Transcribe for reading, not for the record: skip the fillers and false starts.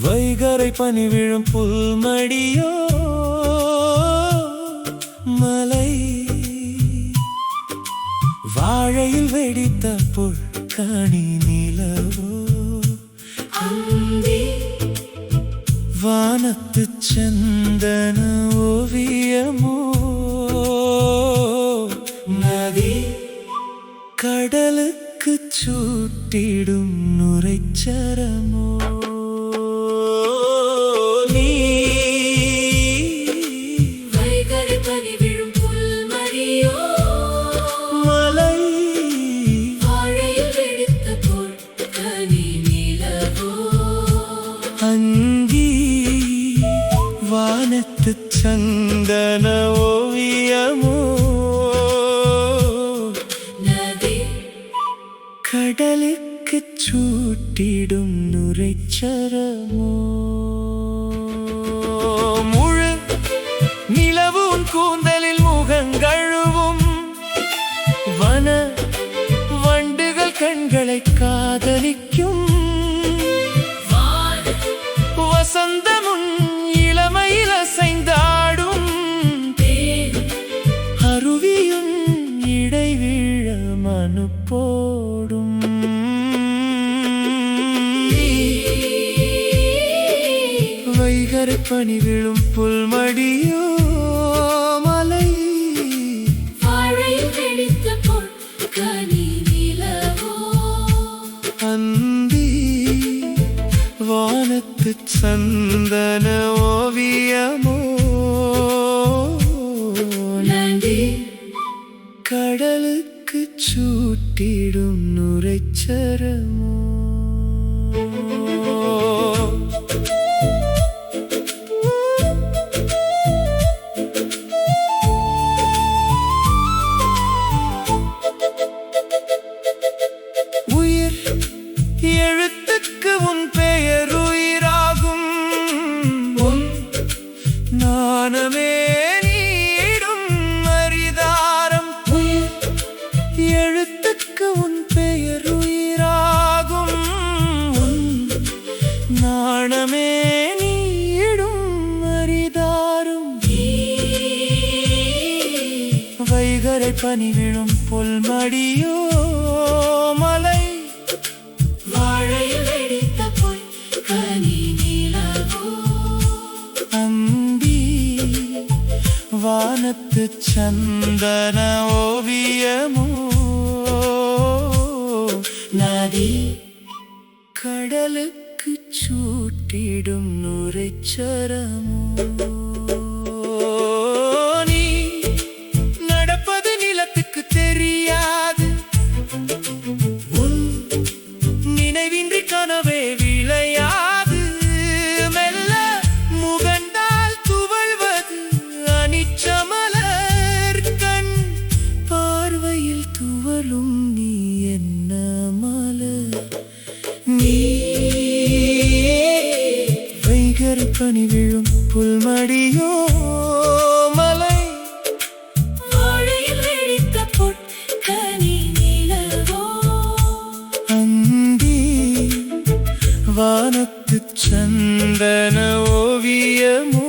வைகரை பனி விழும் புல்மடியோ மலை வாழையில் வெடித்த பொற்கனி நிலவோ வானத்து சந்தன ஓவியமோ நதி கடலுக்கு சூட்டிடும் நுரைச்சரமோ வானத்து சந்தன ஓவியமோ நதி கடலுக்கு சூட்டிடும் நுரைச்சரமோ முழு நிலவும் கூந்தலில் முகங்கழுவும் வன வண்டுகள் கண்களை காதலிக்கும் வசந்தமுன் இளமையில் அசைந்தாடும் அருவியும் இடைவிழ மனு போடும் வைகரை பனி விழும் புல்மடியோ மலை வாழையில் வெடித்த பொற்கனி நிலவோ அந்தி வானத்து சந்தன ஓவியமோ நதி கடலுக்கு சூட்டிடும் நுரைச்சரமோ உயிர் எழுத்துக்கு உன் பெயர் உயிராகும் உன் நாணமே நீடும் அரிதாரம் உயிர் எழுத்துக்கு உன் பெயர் உயிராகும் உன் நாணமே நீடும் அரிதாரும் வைகரை பனி விழும் புல்மடியோ மலை வாழையில் வெடித்த பொற்கனி நிலவோ அந்தி வானத்து சந்தன ஓவியமோ நதி கடலுக்கு சூட்டிடும் நுரைச்சரமோ நீ நடப்பது நிலத்துக்கு தெரியாது உன் நினைவின்றி கனவே விளையாது மெல்ல முகண்டால் துவழ்வது அனிச்சமலர் கண் பார்வையில் துவளும் நீ என்ன மலர் நீ வைகரை பனி விழும் புல்மடியோ மலை வாழையில் வெடித்த பொற்கனி நிலவோ அந்தி வானத்து சந்தன ஓவியமோ